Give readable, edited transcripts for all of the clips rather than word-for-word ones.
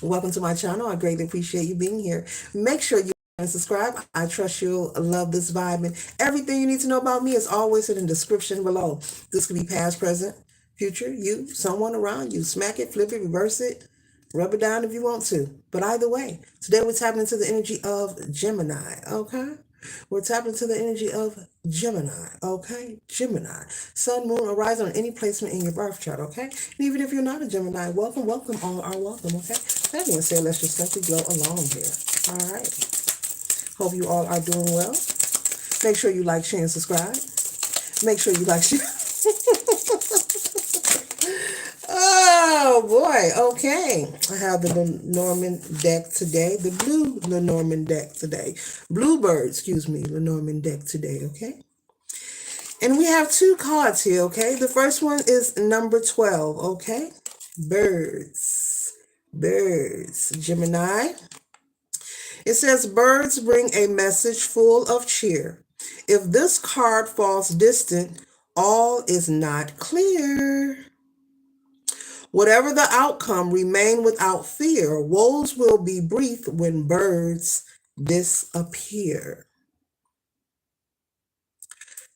Welcome to my channel. I greatly appreciate you being here. Make sure you and subscribe. I trust you'll love this vibe, and everything you need to know about me is always in the description below. This could be past, present, future, you, someone around you. Smack it, flip it, reverse it, rub it down if you want to. But either way, today we're tapping into the energy of Gemini, okay? We're tapping into the energy of Gemini, okay? Gemini. Sun, moon, or rise on any placement in your birth chart, okay? And even if you're not a Gemini, welcome, welcome, all are welcome, okay? That being said, let's just simply go along here. All right. Hope you all are doing well. Make sure you like, share, and subscribe. Make sure you like, share. Oh boy, okay. I have the Lenormand deck today, the blue Lenormand deck today. Bluebird, excuse me, Lenormand deck today, okay? And we have two cards here, okay? The first one is number 12, okay? Birds. Birds. Gemini. It says, birds bring a message full of cheer. If this card falls distant, all is not clear. Whatever the outcome, remain without fear. Woes will be brief when birds disappear.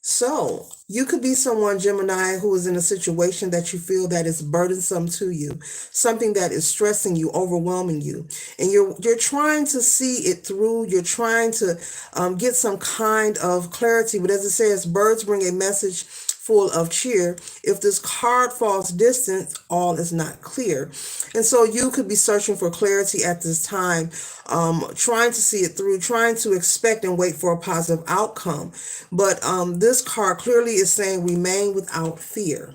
So you could be someone, Gemini, who is in a situation that you feel that is burdensome to you, something that is stressing you, overwhelming you, and you're trying to see it through. You're trying to get some kind of clarity. But as it says, birds bring a message full of cheer. If this card falls distant, all is not clear. And so you could be searching for clarity at this time, trying to see it through, trying to expect and wait for a positive outcome. But this card clearly is saying remain without fear.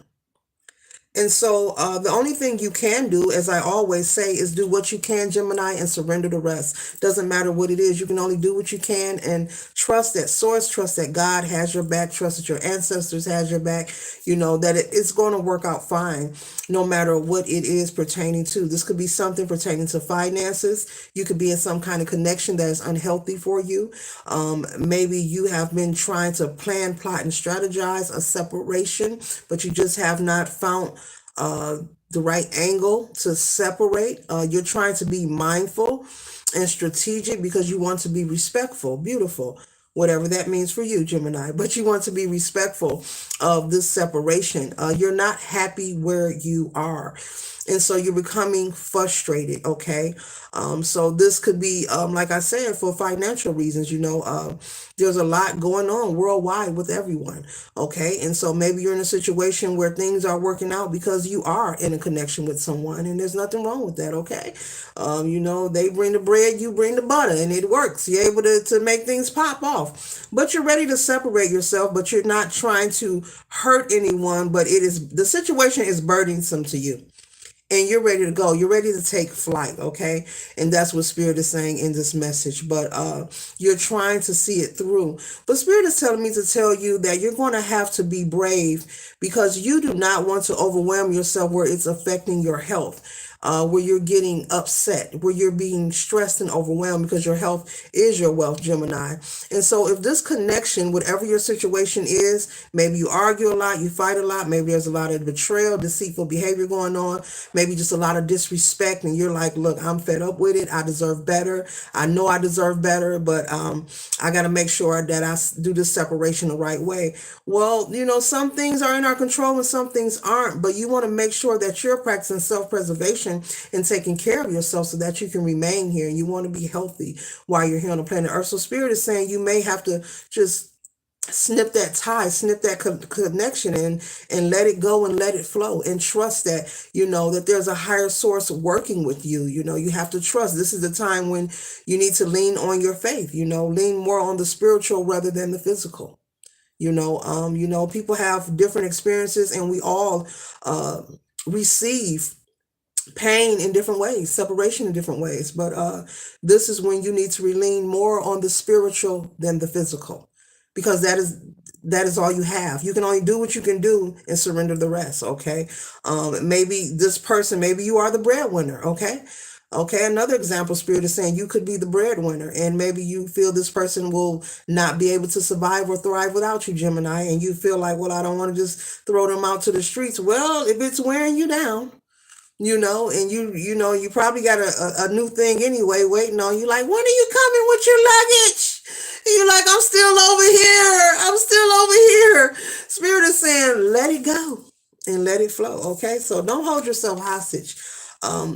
And so the only thing you can do, as I always say, is do what you can, Gemini, and surrender the rest. Doesn't matter what it is. You can only do what you can and trust that source, trust that God has your back, trust that your ancestors has your back, that it's going to work out fine no matter what it is pertaining to. This could be something pertaining to finances. You could be in some kind of connection that is unhealthy for you. Maybe you have been trying to plan, plot, and strategize a separation, but you just have not found the right angle to separate. You're trying to be mindful and strategic because you want to be respectful, beautiful, whatever that means for you, Gemini. But you want to be respectful of this separation. You're not happy where you are. And so you're becoming frustrated, okay? So this could be, like I said, for financial reasons, there's a lot going on worldwide with everyone, okay? And so maybe you're in a situation where things are working out because you are in a connection with someone, and there's nothing wrong with that, okay? They bring the bread, you bring the butter, and it works. You're able to make things pop off. But you're ready to separate yourself, but you're not trying to hurt anyone, but the situation is burdensome to you. And you're ready to go. You're ready to take flight, okay? And that's what Spirit is saying in this message. But you're trying to see it through. But Spirit is telling me to tell you that you're going to have to be brave because you do not want to overwhelm yourself where it's affecting your health. Where you're getting upset, where you're being stressed and overwhelmed because your health is your wealth, Gemini. And so if this connection, whatever your situation is, maybe you argue a lot, you fight a lot, maybe there's a lot of betrayal, deceitful behavior going on, maybe just a lot of disrespect, and you're like, look, I'm fed up with it. I deserve better. I know I deserve better, but I got to make sure that I do this separation the right way. Well, some things are in our control and some things aren't, but you want to make sure that you're practicing self-preservation and taking care of yourself so that you can remain here. And you want to be healthy while you're here on the planet Earth. So Spirit is saying you may have to just snip that tie, snip that connection and let it go and let it flow and trust that, that there's a higher source working with you. You have to trust. This is the time when you need to lean on your faith, lean more on the spiritual rather than the physical. People have different experiences and we all receive pain in different ways, separation in different ways. But this is when you need to lean more on the spiritual than the physical, because that is all you have. You can only do what you can do and surrender the rest, okay? Maybe this person, maybe you are the breadwinner, okay? Okay, another example, Spirit is saying you could be the breadwinner, and maybe you feel this person will not be able to survive or thrive without you, Gemini, and you feel like, well, I don't want to just throw them out to the streets. Well, if it's wearing you down, and you probably got a new thing anyway waiting on you. Like, when are you coming with your luggage? And you're like, I'm still over here. I'm still over here. Spirit is saying, let it go and let it flow. Okay, so don't hold yourself hostage,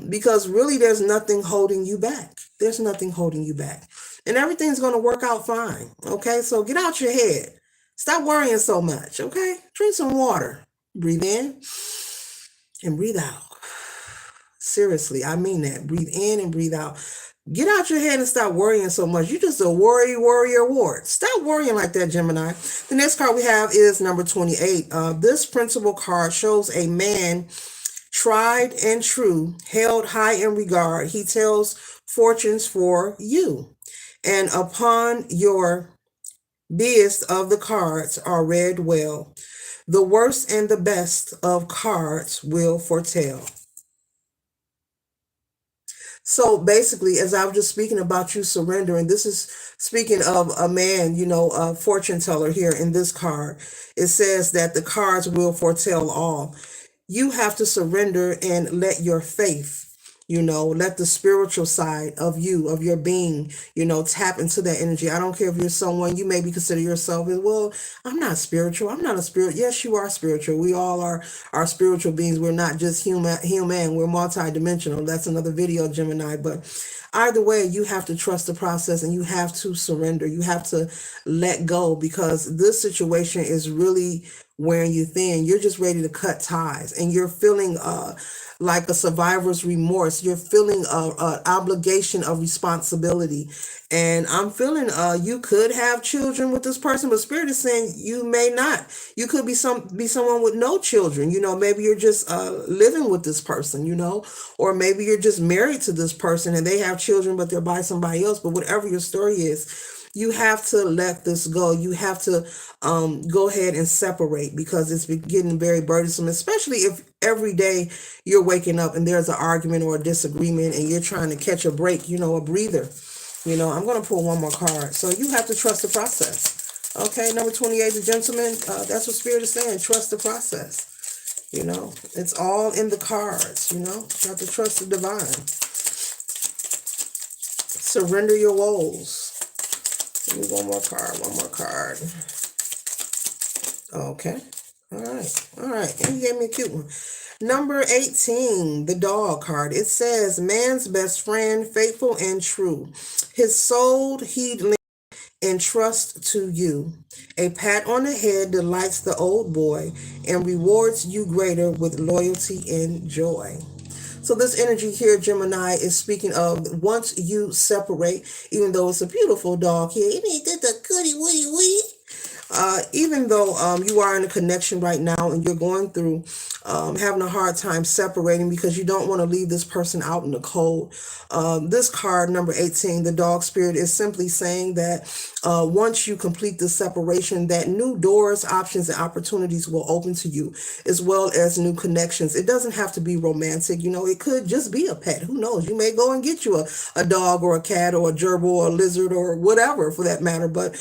because really there's nothing holding you back. There's nothing holding you back, and everything's going to work out fine. Okay, so get out your head. Stop worrying so much. Okay, drink some water. Breathe in and breathe out. Seriously, I mean that. Breathe in and breathe out. Get out your head and stop worrying so much. You're just a warrior ward. Stop worrying like that, Gemini. The next card we have is number 28. This principal card shows a man tried and true, held high in regard. He tells fortunes for you. And upon your best of the cards are read well. The worst and the best of cards will foretell. So basically, as I was just speaking about you surrendering, this is speaking of a man, a fortune teller here in this card. It says that the cards will foretell all. You have to surrender and let your faith, let the spiritual side of you, of your being, tap into that energy. I don't care if you're someone, you maybe consider yourself as, well, I'm not spiritual. I'm not a spirit. Yes, you are spiritual. We all are spiritual beings. We're not just human. We're multidimensional. That's another video, Gemini. But either way, you have to trust the process and you have to surrender. You have to let go, because this situation is really wearing you thin. You're just ready to cut ties, and you're feeling like a survivor's remorse. You're feeling a obligation of responsibility. And I'm feeling you could have children with this person, but Spirit is saying you may not. You could be someone with no children. Maybe you're just living with this person, or maybe you're just married to this person and they have children, but they're by somebody else. But whatever your story is, you have to let this go. You have to go ahead and separate, because it's getting very burdensome, especially if every day you're waking up and there's an argument or a disagreement and you're trying to catch a break, a breather. I'm going to pull one more card. So you have to trust the process. Okay, number 28, the gentleman, that's what Spirit is saying. Trust the process. It's all in the cards. You have to trust the divine. Surrender your woes. Give me one more card. Okay. All right. And you gave me a cute one. Number 18, the dog card. It says, man's best friend, faithful and true. His soul he'd lend and trust to you. A pat on the head delights the old boy and rewards you greater with loyalty and joy. So this energy here, Gemini, is speaking of once you separate, even though it's a beautiful dog here, it did the goody woody wee. Even though you are in a connection right now and you're going through having a hard time separating because you don't want to leave this person out in the cold. This card, number 18, the dog spirit, is simply saying that once you complete the separation, that new doors, options, and opportunities will open to you, as well as new connections. It doesn't have to be romantic. It could just be a pet. Who knows? You may go and get you a dog or a cat or a gerbil or a lizard or whatever for that matter. But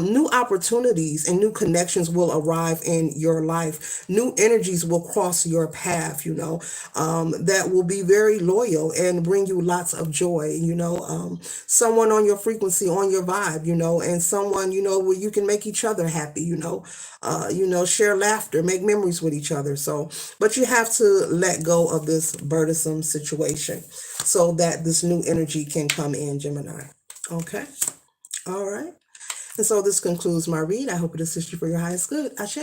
new opportunities and new connections will arrive in your life. New energies will cross your path, that will be very loyal and bring you lots of joy, someone on your frequency, on your vibe, and someone, where you can make each other happy, share laughter, make memories with each other. So, but you have to let go of this burdensome situation so that this new energy can come in, Gemini. Okay. All right. And so this concludes my read. I hope it assists you for your highest good. Ashe.